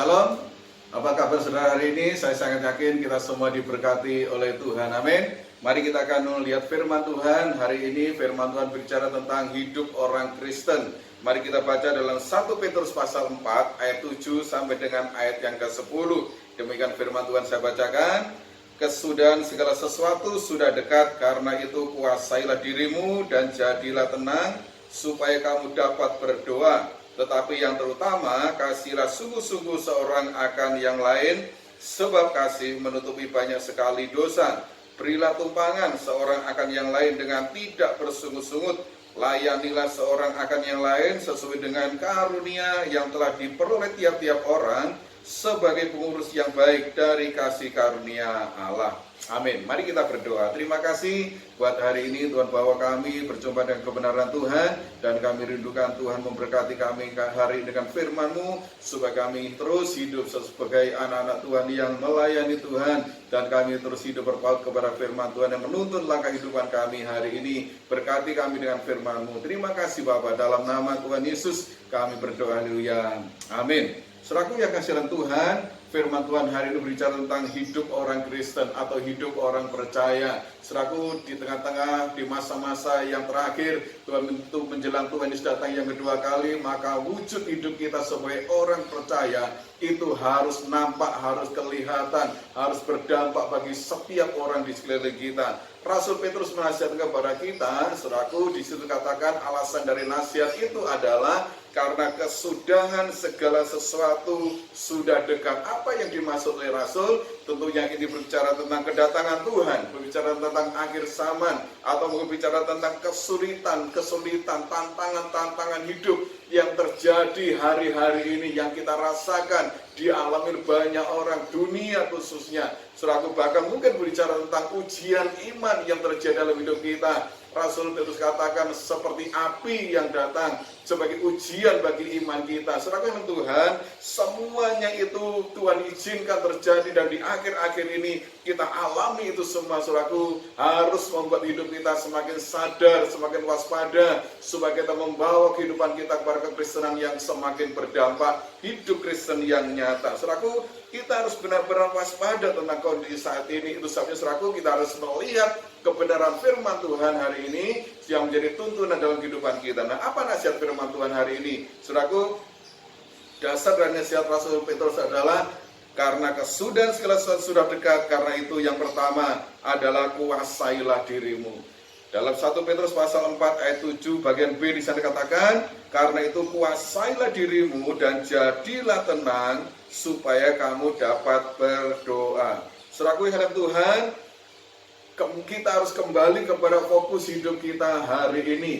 Shalom, apa kabar saudara hari ini? Saya sangat yakin kita semua diberkati oleh Tuhan, amin. Mari kita akan melihat firman Tuhan. Hari ini firman Tuhan berbicara tentang hidup orang Kristen. Mari kita baca dalam 1 Petrus pasal 4 ayat 7 sampai dengan ayat yang ke-10. Demikian firman Tuhan saya bacakan. Kesudahan segala sesuatu sudah dekat, karena itu kuasailah dirimu dan jadilah tenang, supaya kamu dapat berdoa. Tetapi yang terutama, kasihlah sungguh-sungguh seorang akan yang lain, sebab kasih menutupi banyak sekali dosa. Berilah tumpangan seorang akan yang lain dengan tidak bersungut-sungut. Layanilah seorang akan yang lain sesuai dengan karunia yang telah diperoleh tiap-tiap orang, sebagai pengurus yang baik dari kasih karunia Allah. Amin. Mari kita berdoa. Terima kasih buat hari ini Tuhan bawa kami berjumpa dengan kebenaran Tuhan, dan kami rindukan Tuhan memberkati kami hari ini dengan firman-Mu, supaya kami terus hidup sebagai anak-anak Tuhan yang melayani Tuhan, dan kami terus hidup berpaut kepada firman Tuhan yang menuntun langkah kehidupan kami hari ini. Berkati kami dengan firman-Mu. Terima kasih Bapa, dalam nama Tuhan Yesus kami berdoa, haleluya. Amin. Saudaraku yang kasih dalam Tuhan, firman Tuhan hari ini berbicara tentang hidup orang Kristen atau hidup orang percaya. Saudaraku, di tengah-tengah, di masa-masa yang terakhir, Tuhan itu menjelang Tuhan Yesus datang yang kedua kali, maka wujud hidup kita sebagai orang percaya itu harus nampak, harus kelihatan, harus berdampak bagi setiap orang di sekeliling kita. Rasul Petrus menasihatkan kepada kita, saudaraku, di situ katakan alasan dari nasihat itu adalah karena kesudahan segala sesuatu sudah dekat. Apa yang dimaksud oleh Rasul? Tentunya ini berbicara tentang kedatangan Tuhan, berbicara tentang akhir zaman, atau berbicara tentang kesulitan, tantangan hidup yang terjadi hari-hari ini, yang kita rasakan, dialami banyak orang, dunia khususnya. Saudaraku, bahkan mungkin berbicara tentang ujian iman yang terjadi dalam hidup kita. Rasul Petrus katakan seperti api yang datang sebagai ujian bagi iman kita. Saudara Tuhan, semuanya itu Tuhan izinkan terjadi, dan di akhir-akhir ini kita alami itu semua. Saudaraku, harus membuat hidup kita semakin sadar, semakin waspada, supaya kita membawa kehidupan kita kepada kekristenan yang semakin berdampak, hidup Kristen yang nyata. Saudaraku, kita harus benar-benar waspada tentang kondisi saat ini. Itu sebabnya saudaraku, kita harus melihat kebenaran firman Tuhan hari ini yang menjadi tuntunan dalam kehidupan kita. Nah, apa nasihat firman Tuhan hari ini? Saudaraku, dasar dan nasihat Rasul Petrus adalah karena kesudahan segala sesuatu sudah dekat, karena itu yang pertama adalah kuasailah dirimu. Dalam 1 Petrus pasal 4 ayat 7 bagian B di sana dikatakan, karena itu kuasailah dirimu dan jadilah tenang, supaya kamu dapat berdoa. Saudaraku yang Tuhan, kita harus kembali kepada fokus hidup kita hari ini.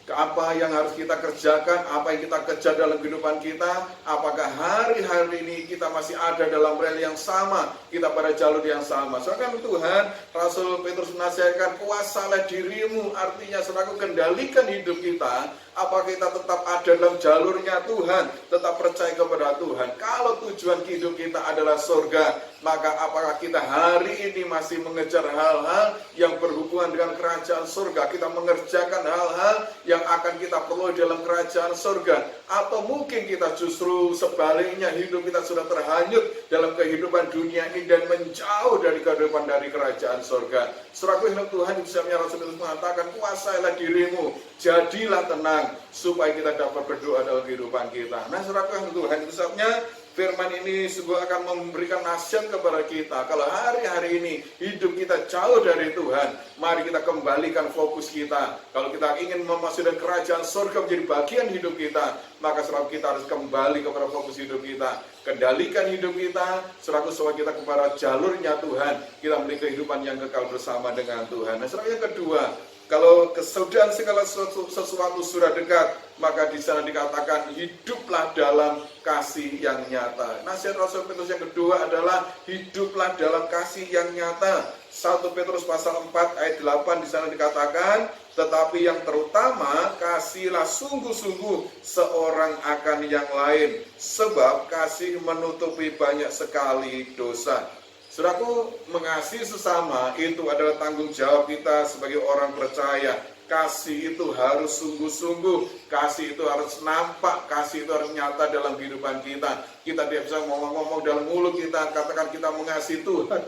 Apa yang harus kita kerjakan, apa yang kita kejar dalam kehidupan kita. Apakah hari-hari ini kita masih ada dalam rel yang sama, kita pada jalur yang sama. Soalnya Tuhan, Rasul Petrus menasihatkan kuasalah dirimu. Artinya saudaraku, kendalikan hidup kita. Apakah kita tetap ada dalam jalurnya Tuhan, tetap percaya kepada Tuhan. Kalau tujuan hidup kita adalah surga, maka apakah kita hari ini masih mengejar hal-hal yang berhubungan dengan kerajaan surga? Kita mengerjakan hal-hal yang akan kita perlu dalam kerajaan surga, atau mungkin kita justru sebaliknya, hidup kita sudah terhanyut dalam kehidupan dunia ini dan menjauh dari kehidupan dari kerajaan surga. Saudaraku yang Tuhan, misalnya Rasul Petrus mengatakan kuasailah dirimu, jadilah tenang, supaya kita dapat berdoa dalam kehidupan kita. Nah, saudaraku yang Tuhan, itu sebabnya firman ini sungguh akan memberikan nasihat kepada kita. Kalau hari-hari ini hidup kita jauh dari Tuhan, mari kita kembalikan fokus kita. Kalau kita ingin memasukkan kerajaan surga menjadi bagian hidup kita, maka saudara kita harus kembali kepada fokus hidup kita. Kendalikan hidup kita, saudara, supaya kita kepada jalurnya Tuhan. Kita memiliki kehidupan yang kekal bersama dengan Tuhan. Nah, saudara, yang kedua, kalau kesudahan segala sesuatu sudah dekat, maka di sana dikatakan hiduplah dalam kasih yang nyata. Nasihat Rasul Petrus yang kedua adalah hiduplah dalam kasih yang nyata. 1 Petrus pasal 4 ayat 8 di sana dikatakan, tetapi yang terutama kasihlah sungguh-sungguh seorang akan yang lain, sebab kasih menutupi banyak sekali dosa. Saudaraku, mengasihi sesama itu adalah tanggung jawab kita sebagai orang percaya. kasih itu harus sungguh-sungguh, kasih itu harus nampak, kasih itu harus nyata dalam kehidupan kita. Kita tidak bisa ngomong-ngomong dalam mulut kita, katakan kita mengasihi Tuhan,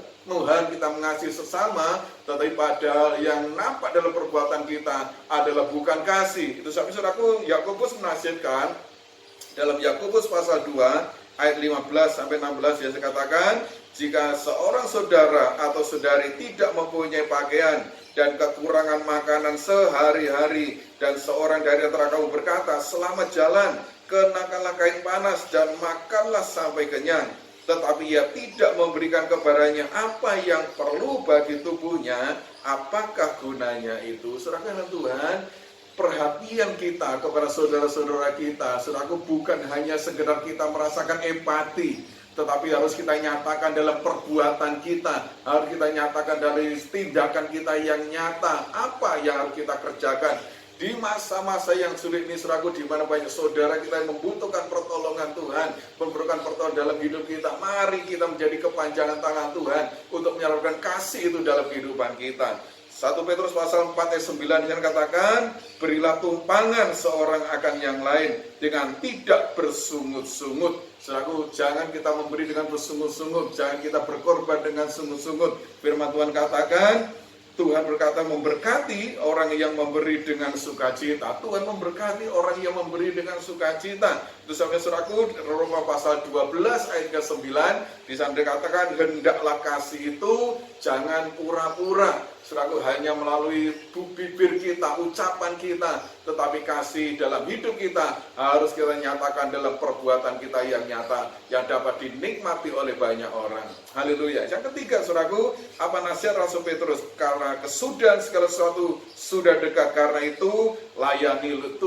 kita mengasihi sesama, tetapi padahal yang nampak dalam perbuatan kita adalah bukan kasih. Itu sampai saudaraku, Yakobus menasihatkan dalam Yakobus pasal 2 ayat 15 sampai 16 ya, saya katakan, jika seorang saudara atau saudari tidak mempunyai pakaian dan kekurangan makanan sehari-hari, dan seorang dari antara kamu berkata, selamat jalan, kenakanlah kain panas dan makanlah sampai kenyang, tetapi ia tidak memberikan kepadanya apa yang perlu bagi tubuhnya, apakah gunanya itu? Saudara Tuhan, perhatian kita kepada saudara-saudara kita, saudaraku, bukan hanya sekedar kita merasakan empati, tetapi harus kita nyatakan dalam perbuatan kita, harus kita nyatakan dari tindakan kita yang nyata, apa yang harus kita kerjakan. Di masa-masa yang sulit ini, saudaraku, di mana banyak saudara kita yang membutuhkan pertolongan Tuhan, membutuhkan pertolongan dalam hidup kita, mari kita menjadi kepanjangan tangan Tuhan untuk menyalurkan kasih itu dalam kehidupan kita. 1 Petrus pasal 4 ayat 9 yang katakan, berilah tumpangan seorang akan yang lain dengan tidak bersungut-sungut. Saudaraku, jangan kita memberi dengan bersungut-sungut, jangan kita berkorban dengan sungut-sungut. Firman Tuhan katakan, Tuhan berkata memberkati orang yang memberi dengan sukacita. Tuhan memberkati orang yang memberi dengan sukacita. Itu sampai saudaraku, Roma pasal 12 ayat ke-9, di sana dikatakan, hendaklah kasih itu jangan pura-pura. Saudaraku, hanya melalui bibir kita, ucapan kita, tetapi kasih dalam hidup kita harus kita nyatakan dalam perbuatan kita yang nyata, yang dapat dinikmati oleh banyak orang. Haleluya. Yang ketiga, saudaraku, apa nasihat Rasul Petrus? Karena kesudahan segala sesuatu sudah dekat, karena itu layanilah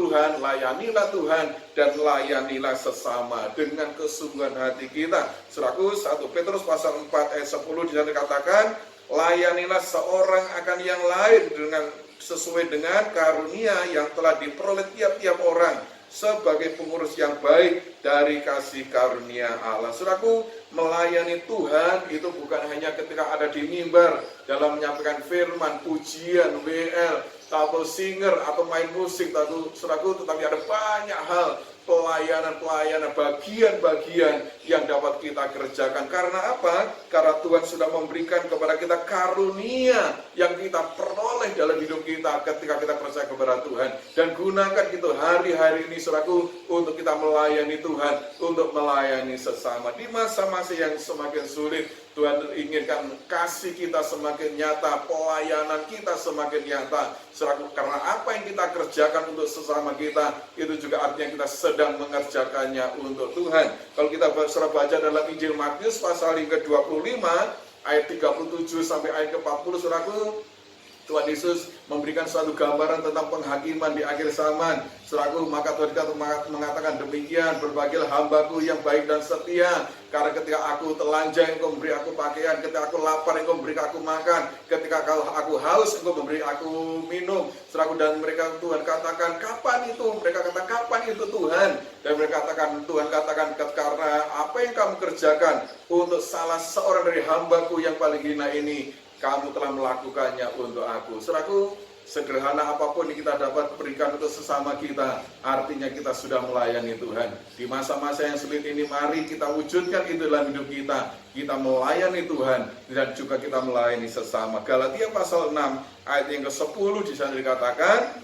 Tuhan dan layanilah sesama dengan kesungguhan hati kita. Saudaraku, 1 Petrus pasal 4 ayat 10 di sana dikatakan, layanilah seorang akan yang lain dengan sesuai dengan karunia yang telah diperoleh tiap-tiap orang sebagai pengurus yang baik dari kasih karunia Allah. Saudaraku, melayani Tuhan itu bukan hanya ketika ada di mimbar dalam menyampaikan firman, pujian, WL, atau singer atau main musik, saudaraku, tetapi ada banyak hal, pelayanan-pelayanan, bagian-bagian yang dapat kita kerjakan. Karena apa? Karena Tuhan sudah memberikan kepada kita karunia yang kita peroleh dalam hidup kita ketika kita percaya kepada Tuhan. Dan gunakan itu hari-hari ini, saudaraku, untuk kita melayani Tuhan, untuk melayani sesama. Di masa-masa yang semakin sulit, Tuhan inginkan kasih kita semakin nyata, pelayanan kita semakin nyata. Saudaraku, karena apa yang kita kerjakan untuk sesama kita, itu juga artinya kita sedang mengerjakannya untuk Tuhan. Kalau kita baca dalam Injil Matius pasal yang ke-25 ayat 37 sampai ayat ke-40, saudaraku, Tuhan Yesus memberikan suatu gambaran tentang penghakiman di akhir zaman. Saudaraku, maka Tuhan mengatakan demikian, berbahagialah hambaku yang baik dan setia, karena ketika aku telanjang engkau memberi aku pakaian, ketika aku lapar engkau memberi aku makan, ketika aku haus engkau memberi aku minum. Saudaraku, dan mereka, Tuhan katakan, kapan itu? Mereka katakan, kapan itu Tuhan? Dan mereka katakan, Tuhan katakan, karena apa yang kamu kerjakan untuk salah seorang dari hambaku yang paling hina ini, kamu telah melakukannya untuk aku. Saudaraku, sederhana apapun yang kita dapat berikan untuk sesama kita, artinya kita sudah melayani Tuhan. Di masa-masa yang sulit ini, mari kita wujudkan itu dalam hidup kita. Kita melayani Tuhan dan juga kita melayani sesama. Galatia pasal 6 ayat yang ke-10 di sana dikatakan,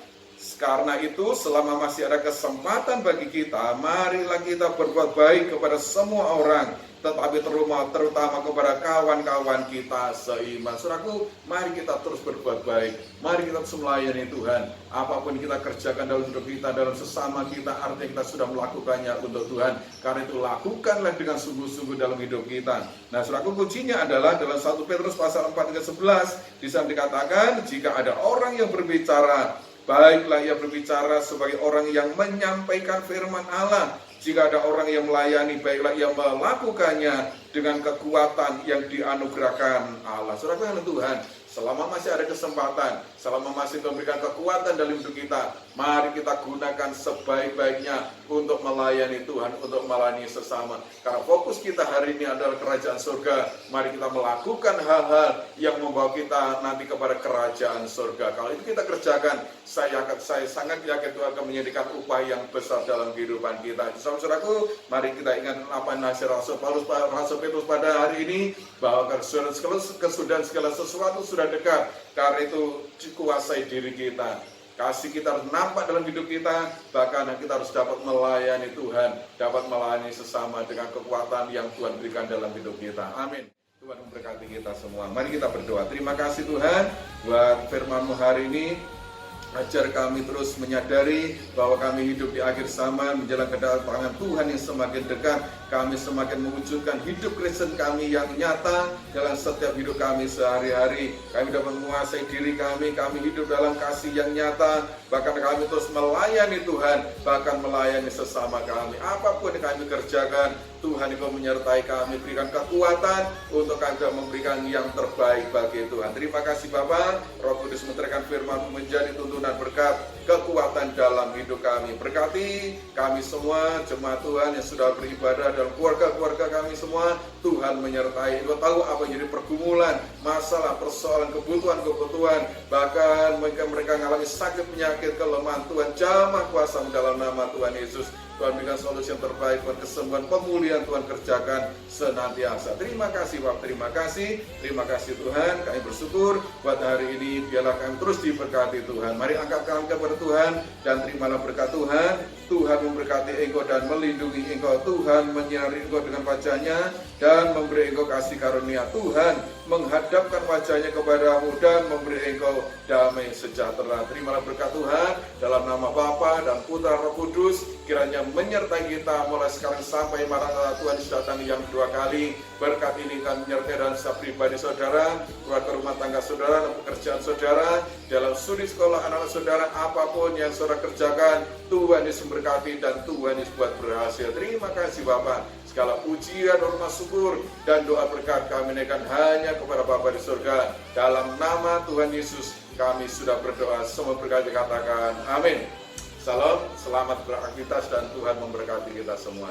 karena itu selama masih ada kesempatan bagi kita, marilah kita berbuat baik kepada semua orang, tetapi terutama kepada kawan-kawan kita seiman. Saudaraku, mari kita terus berbuat baik, mari kita terus melayani Tuhan. Apapun kita kerjakan dalam hidup kita, dalam sesama kita, artinya kita sudah melakukannya untuk Tuhan. Karena itu lakukanlah dengan sungguh-sungguh dalam hidup kita. Nah, saudaraku, kuncinya adalah dalam 1 Petrus pasal 4 ayat 11, di sana dikatakan, jika ada orang yang berbicara, baiklah ia berbicara sebagai orang yang menyampaikan firman Allah. Jika ada orang yang melayani, baiklah ia melakukannya dengan kekuatan yang dianugerahkan Allah. Saudara Tuhan, selama masih ada kesempatan, selama masih memberikan kekuatan dalam hidup kita, mari kita gunakan sebaik-baiknya untuk melayani Tuhan, untuk melayani sesama. Karena fokus kita hari ini adalah kerajaan surga. Mari kita melakukan hal-hal yang membawa kita nanti kepada kerajaan surga. Kalau itu kita kerjakan, saya sangat yakin Tuhan akan menyediakan upah yang besar dalam kehidupan kita. Saudaraku, mari kita ingat apa nasihat Rasul Petrus pada hari ini, bahwa kesudahan segala sesuatu sudah dekat. Karena itu kuasai diri kita. Kasih kita harus nampak dalam hidup kita, bahkan kita harus dapat melayani Tuhan, dapat melayani sesama dengan kekuatan yang Tuhan berikan dalam hidup kita. Amin. Tuhan memberkati kita semua. Mari kita berdoa. Terima kasih Tuhan buat firman-Mu hari ini. Ajar kami terus menyadari bahwa kami hidup di akhir zaman, menjelang kedatangan Tuhan yang semakin dekat. Kami semakin mewujudkan hidup Kristen kami yang nyata dalam setiap hidup kami sehari-hari. Kami dapat menguasai diri kami hidup dalam kasih yang nyata. Bahkan kami terus melayani Tuhan, bahkan melayani sesama kami. Apapun yang kami kerjakan, Tuhan Engkau menyertai kami, berikan kekuatan untuk kami memberikan yang terbaik bagi Tuhan. Terima kasih Bapa, Roh Kudus menyertakan firman menjadi tuntunan berkat, kekuatan dalam hidup kami. Berkati kami semua, jemaat Tuhan yang sudah beribadah dalam keluarga-keluarga kami semua. Tuhan menyertai. Engkau tahu apa yang jadi pergumulan, masalah, persoalan, kebutuhan, bahkan mereka mengalami sakit, penyakit, kelemahan. Tuhan jamah kuasa dalam nama Tuhan Yesus. Tuhan berikan solusi yang terbaik buat kesembuhan, pemulihan Tuhan kerjakan senantiasa. Terima kasih Bapak, terima kasih Tuhan. Kami bersyukur buat hari ini, biarlah kami terus diberkati Tuhan. Mari angkat kami kepada Tuhan dan terimalah berkat Tuhan. Tuhan memberkati engkau dan melindungi engkau. Tuhan menyinari engkau dengan wajah-Nya dan memberi engkau kasih karunia. Tuhan menghadapkan wajah-Nya kepadamu dan memberi engkau damai sejahtera. Terimalah berkat Tuhan dalam nama Bapa dan Putra Roh Kudus, kiranya menyertai kita mulai sekarang sampai Maranatha Tuhan Yesus datang yang kedua kali. Berkat ini kan menyertai dalam setiap pribadi saudara, keluarga rumah tangga saudara, dan pekerjaan saudara, dalam studi sekolah anak-anak saudara, apapun yang saudara kerjakan, Tuhan Yesus memberkati dan Tuhan Yesus buat berhasil. Terima kasih Bapak. Segala pujian, hormat, syukur, dan doa berkat kami naikkan hanya kepada Bapa di surga. Dalam nama Tuhan Yesus kami sudah berdoa. Semua berkat dikatakan amin. Salam, selamat beraktivitas dan Tuhan memberkati kita semua.